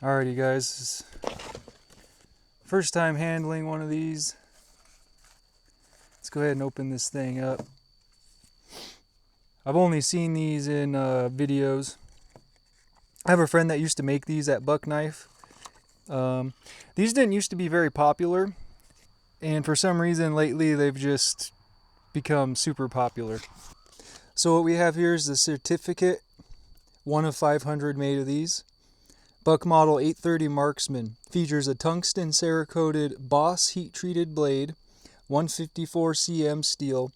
Alrighty guys, first time handling one of these. Let's go ahead and open this thing up. I've only seen these in videos. I have a friend that used to make these at Buck Knife. These didn't used to be very popular, and for some reason lately they've just become super popular. So what we have here is the certificate, 1 of 500 made of these. Buck Model 830 Marksman features a tungsten Cerakoted Boss heat-treated blade, 154 cm steel.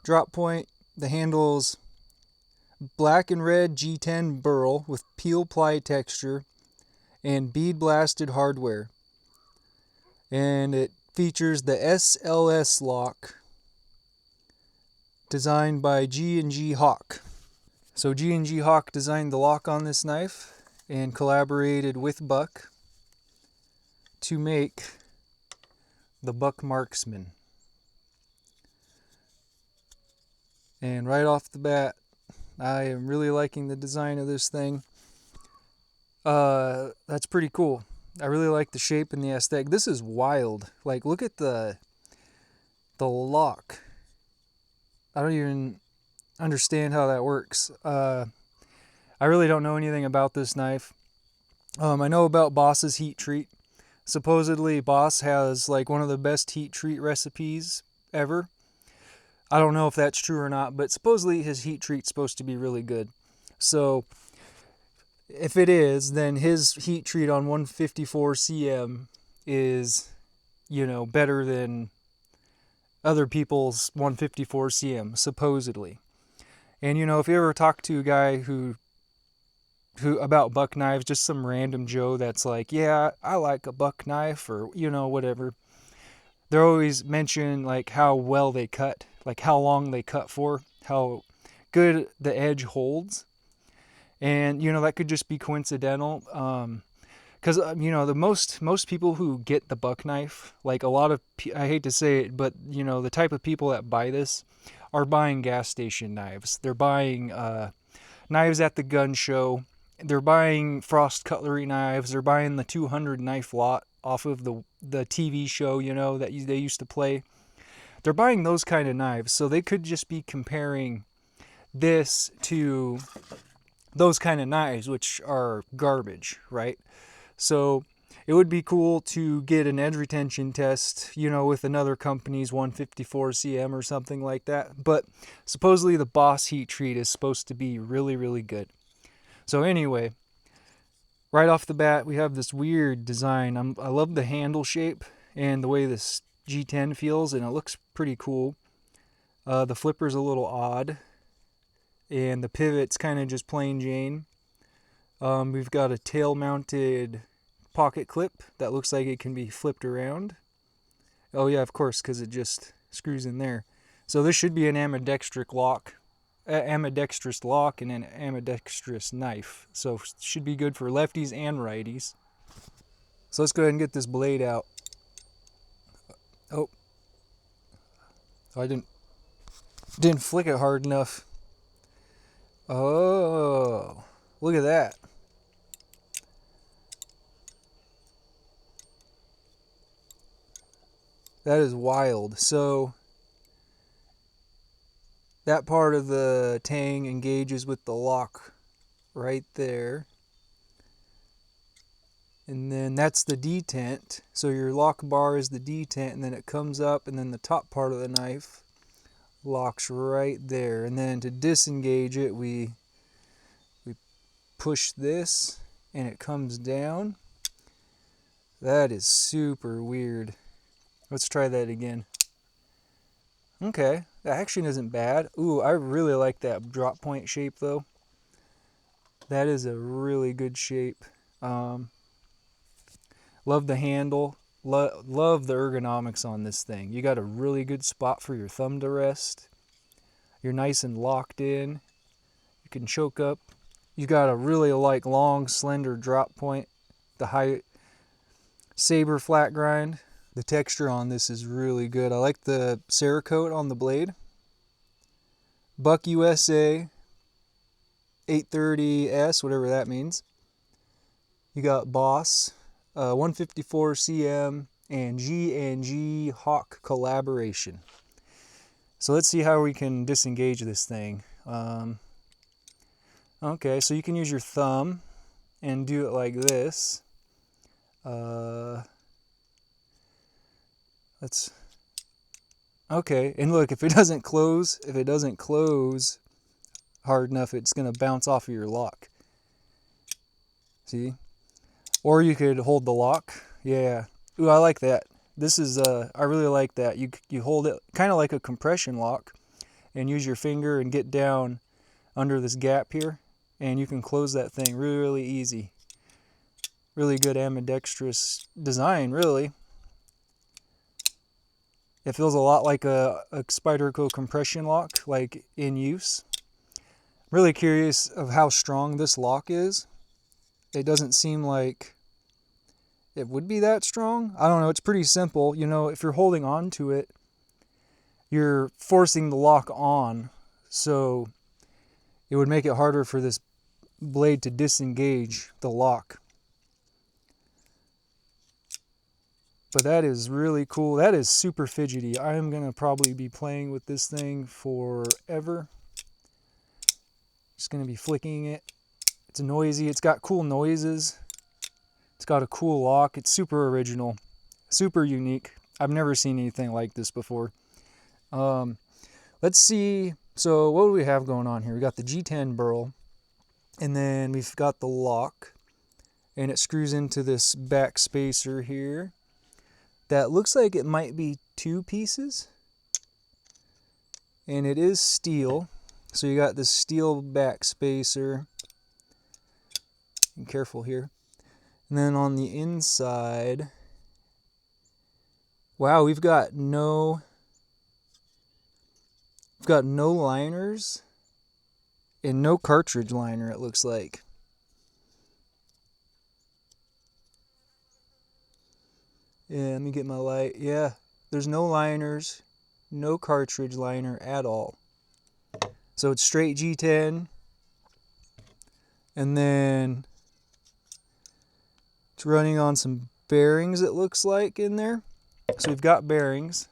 Drop point, the handle's black and red G10 burl with peel ply texture and bead blasted hardware. And it features the SLS lock designed by G&GHawk. So G&GHawk designed the lock on this knife and collaborated with Buck to make the Buck Marksman. And right off the bat, I am really liking the design of this thing. That's pretty cool. I really like the shape and the aesthetic. This is wild. Like, look at the lock. I don't even understand how that works. I really don't know anything about this knife. I know about Boss's heat treat. Supposedly Boss has like one of the best heat treat recipes ever. I don't know if that's true or not, but supposedly his heat treat's supposed to be really good. So if it is, then his heat treat on 154 cm is, better than other people's 154 cm, supposedly. And if you ever talk to a guy who about buck knives, just some random Joe that's like, yeah, I like a buck knife, or whatever, they're always mention like how well they cut, like how long they cut for, how good the edge holds. And that could just be coincidental, because the most people who get the buck knife, like a lot of I hate to say it, but the type of people that buy this are buying gas station knives. They're buying knives at the gun show. They're buying Frost cutlery knives. They're buying the 200 knife lot off of the TV show, that they used to play. They're buying those kind of knives. So they could just be comparing this to those kind of knives, which are garbage, right? So it would be cool to get an edge retention test, with another company's 154 cm or something like that. But supposedly the Boss heat treat is supposed to be really, really good. So anyway, right off the bat, we have this weird design. I love the handle shape and the way this G10 feels, and it looks pretty cool. The flipper's a little odd, and the pivot's kind of just plain Jane. We've got a tail-mounted pocket clip that looks like it can be flipped around. Oh yeah, of course, because it just screws in there. So this should be an ambidextrous lock. Ambidextrous lock and an ambidextrous knife, so should be good for lefties and righties. So let's go ahead and get this blade out. Oh, I didn't flick it hard enough. Oh, look at that. That is wild. So that part of the tang engages with the lock right there. And then that's the detent. So your lock bar is the detent, and then it comes up, and then the top part of the knife locks right there. And then to disengage it, we push this, and it comes down. That is super weird. Let's try that again. Okay, that action isn't bad. Ooh, I really like that drop point shape though. That is a really good shape. Love the handle. Love the ergonomics on this thing. You got a really good spot for your thumb to rest. You're nice and locked in. You can choke up. You got a really long, slender drop point. The high saber flat grind. The texture on this is really good. I like the Cerakote on the blade. Buck USA 830S, whatever that means. You got Boss, 154 cm, and G&GHawk collaboration. So let's see how we can disengage this thing. Okay, so you can use your thumb and do it like this. Okay, and look, if it doesn't close hard enough, it's gonna bounce off of your lock. See? Or you could hold the lock. Yeah. Ooh, I like that. This is I really like that. You hold it kind of like a compression lock and use your finger and get down under this gap here, and you can close that thing really, really easy. Really good ambidextrous design, really. It feels a lot like a Spyderco compression lock, like in use. Really curious of how strong this lock is. It doesn't seem like it would be that strong. I don't know, it's pretty simple. You know, if you're holding on to it, you're forcing the lock on, so it would make it harder for this blade to disengage the lock. But that is really cool. That is super fidgety. I am going to probably be playing with this thing forever. Just going to be flicking it. It's noisy. It's got cool noises. It's got a cool lock. It's super original. Super unique. I've never seen anything like this before. Let's see. So what do we have going on here? We got the G10 burl. And then we've got the lock. And it screws into this back spacer here. That looks like it might be 2 pieces, and it is steel. So you got this steel back spacer. Be careful here. And then on the inside, wow, we've got no liners and no cartridge liner, it looks like. Yeah, let me get my light. Yeah, there's no liners, no cartridge liner at all. So it's straight G10. And then it's running on some bearings, it looks like, in there. So we've got bearings.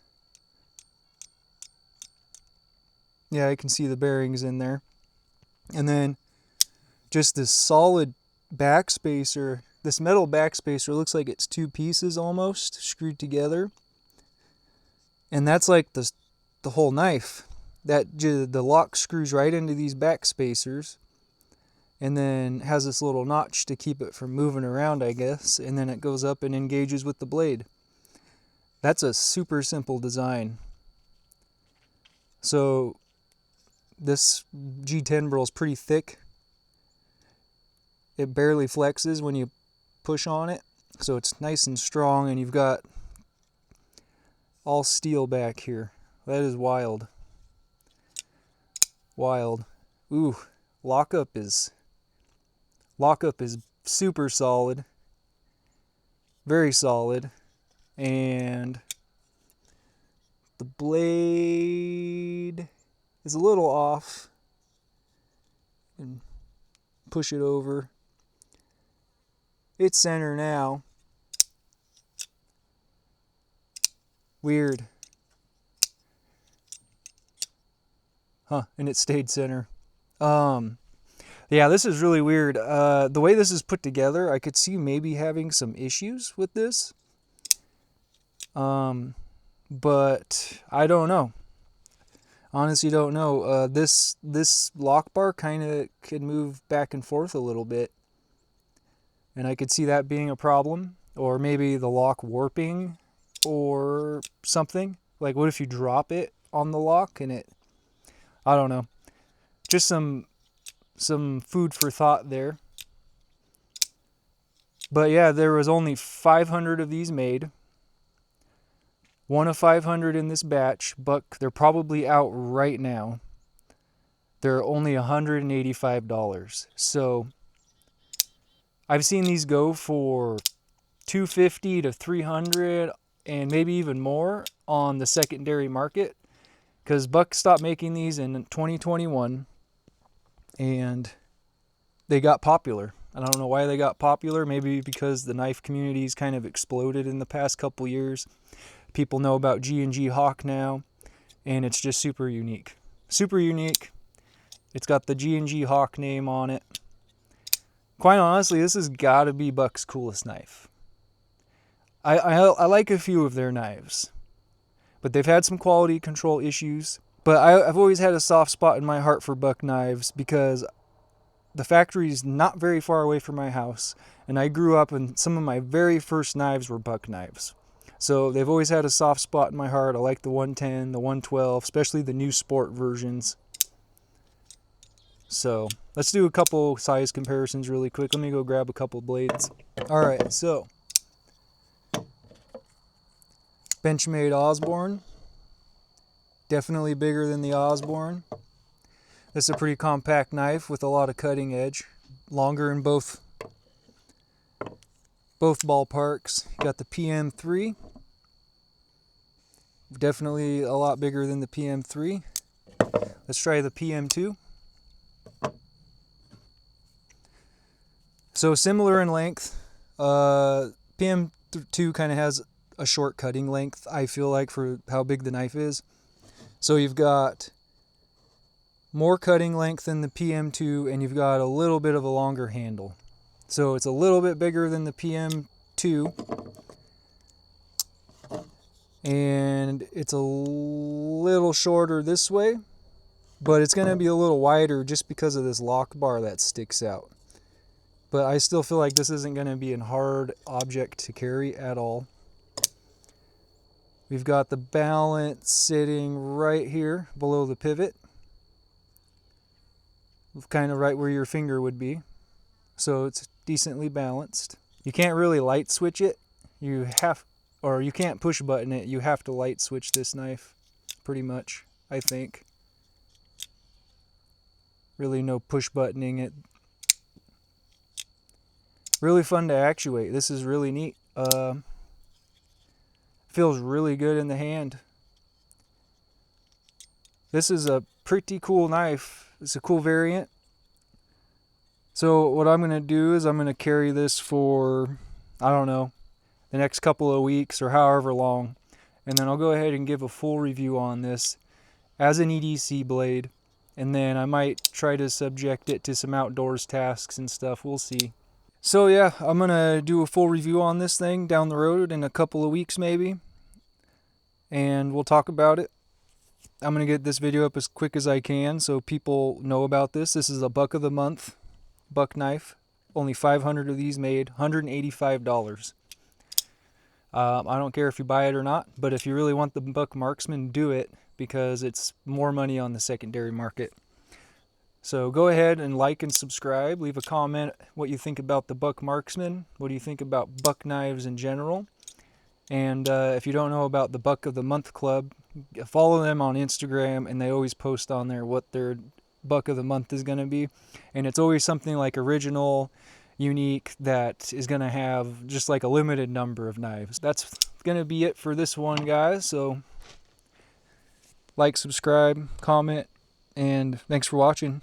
Yeah, I can see the bearings in there. And then just this solid back spacer. This metal back spacer looks like it's 2 pieces almost screwed together. And that's like the whole knife. The lock screws right into these back spacers. And then has this little notch to keep it from moving around, I guess. And then it goes up and engages with the blade. That's a super simple design. So this G10 burl is pretty thick. It barely flexes when you push on it, so it's nice and strong, and you've got all steel back here. That is wild. Wild. Ooh, lockup is super solid. Very solid. And the blade is a little off. And push it over. It's center now. Weird. Huh, and it stayed center. Yeah, this is really weird. The way this is put together, I could see maybe having some issues with this. But I don't know. Honestly don't know. This lock bar kind of could move back and forth a little bit. And I could see that being a problem, or maybe the lock warping or something. Like, what if you drop it on the lock and I don't know. Just some food for thought there. But yeah, there was only 500 of these made. 1 of 500 in this batch, but they're probably out right now. They're only $185. So I've seen these go for $250 to $300 and maybe even more on the secondary market, because Buck stopped making these in 2021 and they got popular. I don't know why they got popular. Maybe because the knife community's kind of exploded in the past couple years. People know about G&GHawk now, and it's just super unique. Super unique. It's got the G&GHawk name on it. Quite honestly, this has got to be Buck's coolest knife. I like a few of their knives, but they've had some quality control issues. But I've always had a soft spot in my heart for Buck knives because the factory is not very far away from my house, and I grew up and some of my very first knives were Buck knives. So they've always had a soft spot in my heart. I like the 110, the 112, especially the new sport versions. So let's do a couple size comparisons really quick. Let me go grab a couple blades. All right, so Benchmade Osborne, definitely bigger than the Osborne. This is a pretty compact knife with a lot of cutting edge, longer in both ballparks. You got the PM3, definitely a lot bigger than the PM3. Let's try the PM2. So similar in length. PM2 kind of has a short cutting length, I feel like, for how big the knife is. So you've got more cutting length than the PM2, and you've got a little bit of a longer handle. So it's a little bit bigger than the PM2, and it's a little shorter this way, but it's going to be a little wider just because of this lock bar that sticks out. But I still feel like this isn't going to be a hard object to carry at all. We've got the balance sitting right here below the pivot, kind of right where your finger would be. So it's decently balanced. You can't really light switch it. You can't push button it. You have to light switch this knife, pretty much, I think. Really no push buttoning it. Really fun to actuate. This is really neat. Feels really good in the hand. This is a pretty cool knife. It's a cool variant. So what I'm going to do is I'm going to carry this for, I don't know, the next couple of weeks or however long. And then I'll go ahead and give a full review on this as an EDC blade. And then I might try to subject it to some outdoors tasks and stuff. We'll see. So yeah, I'm going to do a full review on this thing down the road in a couple of weeks maybe. And we'll talk about it. I'm going to get this video up as quick as I can so people know about this. This is a Buck of the Month Buck knife. Only 500 of these made, $185. I don't care if you buy it or not, but if you really want the Buck Marksman, do it because it's more money on the secondary market. So go ahead and like and subscribe. Leave a comment what you think about the Buck Marksman. What do you think about Buck knives in general? And if you don't know about the Buck of the Month Club, follow them on Instagram, and they always post on there what their Buck of the Month is going to be. And it's always something like original, unique, that is going to have just like a limited number of knives. That's going to be it for this one, guys. So like, subscribe, comment, and thanks for watching.